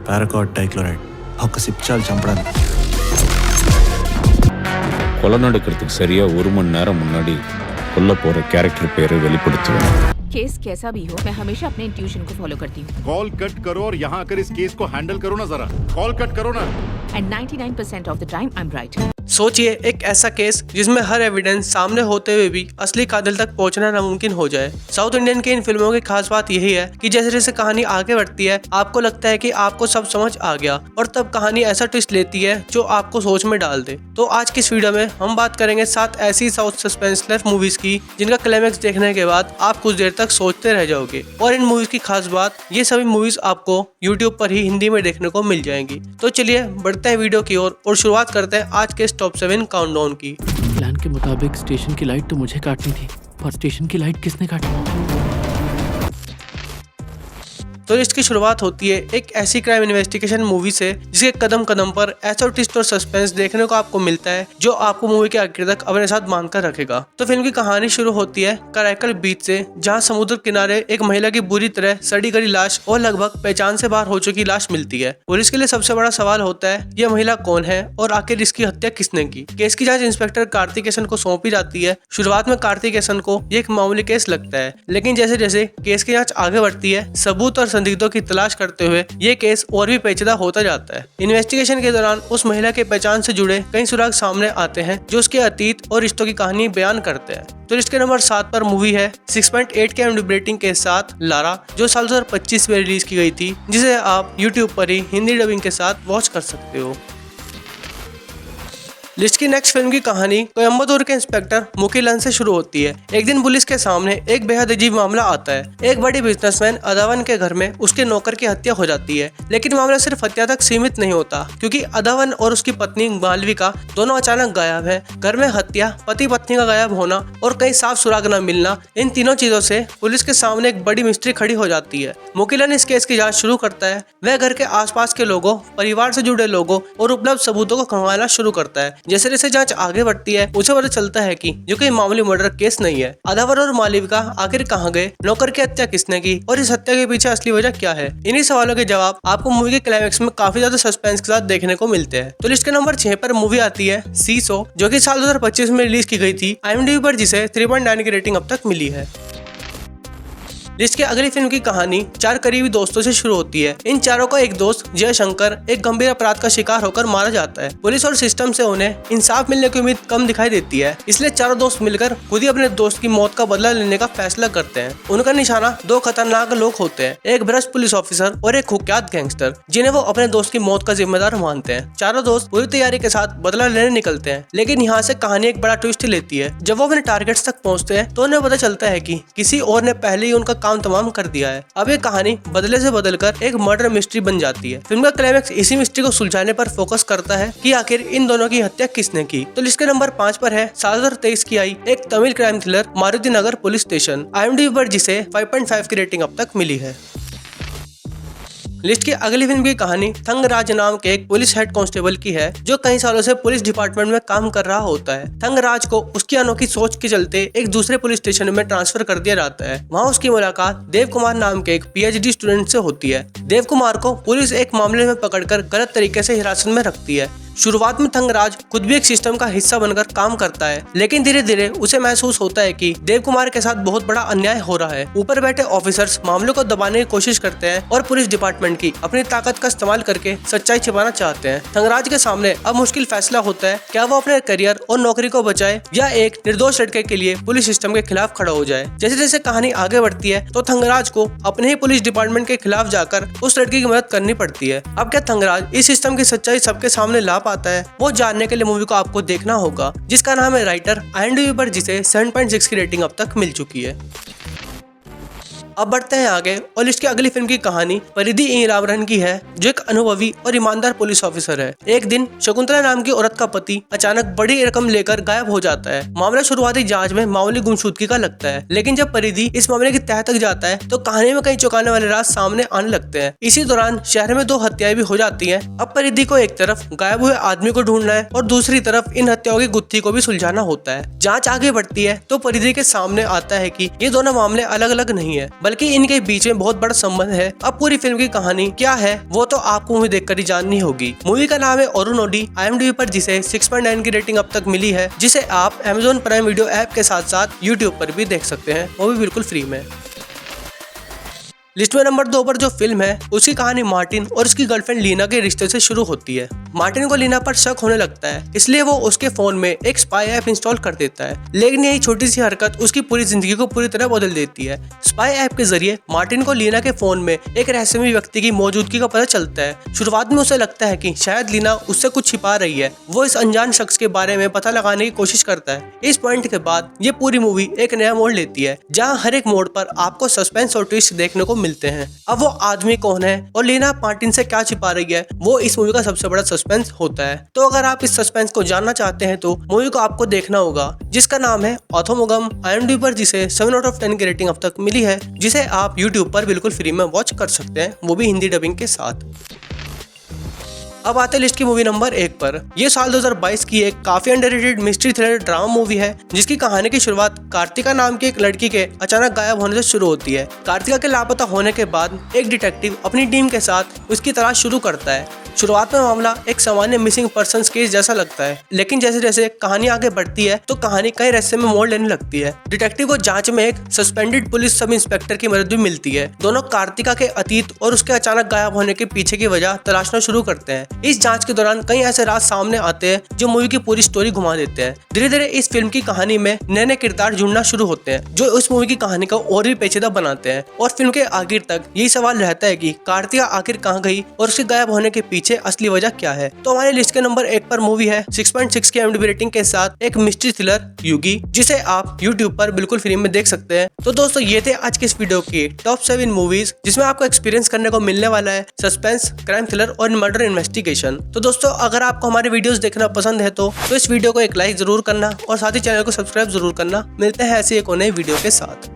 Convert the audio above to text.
Paraquat dichloride ఒక్క SIP చాలు చంపడానికి. கொலை நடக்கிறதுக்கு சரியா 1 மணி நேரம் முன்னாடி கொல்ல போற கேரக்டர் பேரை வெளிப்படுத்துவேன். केस कैसा भी हो, मैं हमेशा अपने इंट्यूशन को फॉलो करती हूँ. कॉल कट करो और यहाँ आकर इस केस को हैंडल करो ना जरा. कॉल कट करो ना. And 99% of the time I'm right. सोचिए एक ऐसा केस जिसमें हर एविडेंस सामने होते हुए भी असली कातिल तक पहुंचना नामुमकिन हो जाए. साउथ इंडियन की इन फिल्मों की खास बात यही है कि जैसे जैसे कहानी आगे बढ़ती है आपको लगता है कि आपको सब समझ आ गया और तब कहानी ऐसा ट्विस्ट लेती है जो आपको सोच में डाल दे. तो आज की इस वीडियो में हम बात करेंगे 7 ऐसी साउथ सस्पेंस थ्रिलर मूवीज की जिनका क्लाइमैक्स देखने के बाद आप कुछ देर तक सोचते रह जाओगे. और इन मूवीज की खास बात, ये सभी मूवीज आपको यूट्यूब पर ही हिंदी में देखने को मिल जाएंगी. तो चलिए बढ़ते हैं वीडियो की ओर और शुरुआत करते हैं आज के टॉप 7 काउंटडाउन की. प्लान के मुताबिक स्टेशन की लाइट तो मुझे काटनी थी, पर स्टेशन की लाइट किसने काटी? तो लिस्ट की शुरुआत होती है एक ऐसी क्राइम इन्वेस्टिगेशन मूवी से जिसके कदम कदम पर ऐसा ट्विस्ट और सस्पेंस देखने को आपको मिलता है जो आपको मूवी के आखिर तक अपने साथ बांध कर रखेगा. तो फिल्म की कहानी शुरू होती है कराईकल बीच से, जहां समुद्र किनारे एक महिला की बुरी तरह सड़ी गली लाश और लगभग पहचान से बाहर हो चुकी लाश मिलती है. पुलिस के लिए सबसे बड़ा सवाल होता है यह महिला कौन है और आखिर इसकी हत्या किसने की. केस की जांच इंस्पेक्टर कार्तिकेयन को सौंपी जाती है. शुरुआत में कार्तिकेयन को ये एक मामूली केस लगता है, लेकिन जैसे जैसे केस की जांच आगे बढ़ती है सबूत और संदिग्धों की तलाश करते हुए ये केस और भी पेचीदा होता जाता है. इन्वेस्टिगेशन के दौरान उस महिला के पहचान से जुड़े कई सुराग सामने आते हैं जो उसके अतीत और रिश्तों की कहानी बयान करते हैं. तो लिस्ट के नंबर 7 पर मूवी है 6.8 के IMDb रेटिंग के साथ लारा, जो साल 2025 में रिलीज की गई थी, जिसे आप YouTube पर ही हिंदी डबिंग के साथ वॉच कर सकते हो. लिस्ट की नेक्स्ट फिल्म की कहानी कोयम्बतूर के इंस्पेक्टर मुकीलन से शुरू होती है. एक दिन पुलिस के सामने एक बेहद अजीब मामला आता है. एक बड़ी बिजनेसमैन अदावन के घर में उसके नौकर की हत्या हो जाती है. लेकिन मामला सिर्फ हत्या तक सीमित नहीं होता, क्योंकि अदावन और उसकी पत्नी मालविका दोनों अचानक गायब है. घर में हत्या, पति पत्नी का गायब होना और कई साफ सुराग न मिलना, इन तीनों चीजों से पुलिस के सामने एक बड़ी मिस्ट्री खड़ी हो जाती है. मुकीलन इस केस की जाँच शुरू करता है. वह घर के आसपास के लोगों, परिवार से जुड़े लोगों और उपलब्ध सबूतों को खंगालना शुरू करता है. जैसे जैसे जांच आगे बढ़ती है उसे पता चलता है कि जो कोई मामूली मर्डर केस नहीं है. अदावर और मालविका आखिर कहां गए, नौकर की हत्या किसने की और इस हत्या के पीछे असली वजह क्या है, इन्हीं सवालों के जवाब आपको मूवी के क्लाइमैक्स में काफी ज्यादा सस्पेंस के साथ देखने को मिलते हैं. तो लिस्ट के नंबर 6 पर मूवी आती है सीसो, जो कि साल 2025 में रिलीज की गई थी IMDb पर, जिसे 3.9 की रेटिंग अब तक मिली है. लिस्ट की अगली फिल्म की कहानी 4 करीबी दोस्तों से शुरू होती है. इन चारों का एक दोस्त जयशंकर एक गंभीर अपराध का शिकार होकर मारा जाता है. पुलिस और सिस्टम से उन्हें इंसाफ मिलने की उम्मीद कम दिखाई देती है, इसलिए चारों दोस्त मिलकर खुद ही अपने दोस्त की मौत का बदला लेने का फैसला करते हैं. उनका निशाना 2 खतरनाक लोग होते हैं, एक भ्रष्ट पुलिस ऑफिसर और एक कुख्यात गैंगस्टर, जिन्हें वो अपने दोस्त की मौत का जिम्मेदार मानते हैं. चारों दोस्त पूरी तैयारी के साथ बदला लेने निकलते हैं, लेकिन यहाँ से कहानी एक बड़ा ट्विस्ट लेती है. जब वो अपने टारगेट्स तक पहुँचते हैं तो उन्हें पता चलता है कि किसी और ने पहले ही उनका काम तमाम कर दिया है. अब ये कहानी बदले से बदलकर एक मर्डर मिस्ट्री बन जाती है. फिल्म का क्लाइमैक्स इसी मिस्ट्री को सुलझाने पर फोकस करता है कि आखिर इन दोनों की हत्या किसने की. तो लिस्ट के नंबर 5 पर है साल 2023 की आई एक तमिल क्राइम थ्रिलर मारुति नगर पुलिस स्टेशन, IMDb पर जिसे 5.5 की रेटिंग अब तक मिली है. लिस्ट की अगली फिल्म की कहानी थंगराज नाम के एक पुलिस हेड कांस्टेबल की है, जो कई सालों से पुलिस डिपार्टमेंट में काम कर रहा होता है. थंगराज को उसकी अनोखी सोच के चलते एक दूसरे पुलिस स्टेशन में ट्रांसफर कर दिया जाता है. वहाँ उसकी मुलाकात देव कुमार नाम के एक PhD स्टूडेंट से होती है. देव कुमार को पुलिस एक मामले में पकड़कर गलत तरीके से हिरासत में रखती है. शुरुआत में थंगराज खुद भी एक सिस्टम का हिस्सा बनकर काम करता है, लेकिन धीरे धीरे उसे महसूस होता है कि देव कुमार के साथ बहुत बड़ा अन्याय हो रहा है. ऊपर बैठे ऑफिसर्स मामलों को दबाने की कोशिश करते हैं और पुलिस डिपार्टमेंट की अपनी ताकत का इस्तेमाल करके सच्चाई छिपाना चाहते हैं. थंगराज के सामने अब मुश्किल फैसला होता है, क्या वो अपने करियर और नौकरी को बचाए या एक निर्दोष लड़के के लिए पुलिस सिस्टम के खिलाफ खड़ा हो जाए. जैसे जैसे कहानी आगे बढ़ती है तो थंगराज को अपने ही पुलिस डिपार्टमेंट के खिलाफ जाकर उस लड़की की मदद करनी पड़ती है. अब क्या थंगराज इस सिस्टम की सच्चाई सबके सामने ला पाता है, वो जानने के लिए मूवी को आपको देखना होगा, जिसका नाम है राइटर, IMDb पर जिसे 7.6 की रेटिंग अब तक मिल चुकी है. अब बढ़ते हैं आगे और लिस्ट की अगली फिल्म की कहानी परिधि इंगरावरन की है, जो एक अनुभवी और ईमानदार पुलिस ऑफिसर है. एक दिन शकुंतला नाम की औरत का पति अचानक बड़ी रकम लेकर गायब हो जाता है. मामला शुरुआती जांच में मामूली गुमशुदगी का लगता है, लेकिन जब परिधि इस मामले की तह तक जाता है तो कहानी में कई चौंकाने वाले राज सामने आने लगते हैं. इसी दौरान शहर में 2 हत्याएं भी हो जाती है. अब परिधि को एक तरफ गायब हुए आदमी को ढूंढना है और दूसरी तरफ इन हत्याओं की गुत्थी को भी सुलझाना होता है. जाँच आगे बढ़ती है तो परिधि के सामने आता है कि ये दोनों मामले अलग अलग नहीं है, बल्कि इनके बीच में बहुत बड़ा संबंध है। अब पूरी फिल्म की कहानी क्या है वो तो आपको मूवी देखकर ही जाननी होगी। मूवी का नाम है अरुणोडी IMDb पर, जिसे 6.9 की रेटिंग अब तक मिली है, जिसे आप Amazon प्राइम वीडियो ऐप के साथ साथ YouTube पर भी देख सकते हैं, वो भी बिल्कुल फ्री में। लिस्ट में नंबर 2 पर जो फिल्म है उसकी कहानी मार्टिन और उसकी गर्लफ्रेंड लीना के रिश्ते से शुरू होती है। मार्टिन को लीना पर शक होने लगता है, इसलिए वो उसके फोन में एक स्पाई ऐप इंस्टॉल कर देता है। लेकिन यही छोटी सी हरकत उसकी पूरी जिंदगी को पूरी तरह बदल देती है। स्पाई ऐप के जरिए मार्टिन को लीना के फोन में एक रहस्यमय व्यक्ति की मौजूदगी का पता चलता है। शुरुआत में उसे लगता है कि शायद लीना उससे कुछ छिपा रही है। वो इस अनजान शख्स के बारे में पता लगाने की कोशिश करता है। इस पॉइंट के बाद ये पूरी मूवी एक नया मोड़ लेती है, जहाँ हर एक मोड़ पर आपको सस्पेंस और ट्विस्ट देखने को मिलते हैं। अब वो आदमी कौन है और लीना मार्टिन से क्या छिपा रही है, वो इस मूवी का सबसे बड़ा सस्पेंस होता है। तो अगर आप इस सस्पेंस को जानना चाहते हैं तो मूवी को आपको देखना होगा, जिसका नाम है ऑथोमोगम IMDb पर, जिसे 7/10 की रेटिंग अब तक मिली है, जिसे आप YouTube पर बिल्कुल फ्री में वॉच कर सकते हैं, वो भी हिंदी डबिंग के साथ। अब आते लिस्ट की मूवी नंबर 1 पर। ये साल 2022 की एक काफी underrated mystery thriller drama movie है, जिसकी कहानी की शुरुआत कार्तिका नाम की एक लड़की के अचानक गायब होने से शुरू होती है। कार्तिका के लापता होने के बाद एक डिटेक्टिव अपनी टीम के साथ उसकी तलाश शुरू करता है। शुरुआत में मामला एक सामान्य मिसिंग पर्संस केस जैसा लगता है, लेकिन जैसे जैसे कहानी आगे बढ़ती है तो कहानी कई रहस्य में मोड़ लेने लगती है। डिटेक्टिव को जांच में एक सस्पेंडेड पुलिस सब इंस्पेक्टर की मदद भी मिलती है। दोनों कार्तिका के अतीत और उसके अचानक गायब होने के पीछे की वजह तलाशना शुरू करते हैं। इस जांच के दौरान कई ऐसे राज सामने आते हैं जो मूवी की पूरी स्टोरी घुमा देते हैं। धीरे धीरे इस फिल्म की कहानी में नए नए किरदार जुड़ना शुरू होते हैं, जो उस मूवी की कहानी को और भी पेचीदा बनाते हैं। और फिल्म के आखिर तक यही सवाल रहता है कि कार्तिका आखिर कहाँ गई और उसके गायब होने के पीछे असली वजह क्या है। तो हमारी लिस्ट के नंबर 1 पर मूवी है 6.6 की IMDb रेटिंग के साथ एक मिस्ट्री थ्रिलर युगी, जिसे आप YouTube पर बिल्कुल फ्री में देख सकते हैं। तो दोस्तों ये थे आज के इस वीडियो की टॉप 7 मूवीज, जिसमें आपको एक्सपीरियंस करने को मिलने वाला है सस्पेंस, क्राइम थ्रिलर और मर्डर इन्वेस्टिगेशन। तो दोस्तों अगर आपको हमारे वीडियोस देखना पसंद है तो इस वीडियो को एक लाइक जरूर करना और साथ ही चैनल को सब्सक्राइब जरूर करना। मिलते हैं ऐसे एक नए वीडियो के साथ।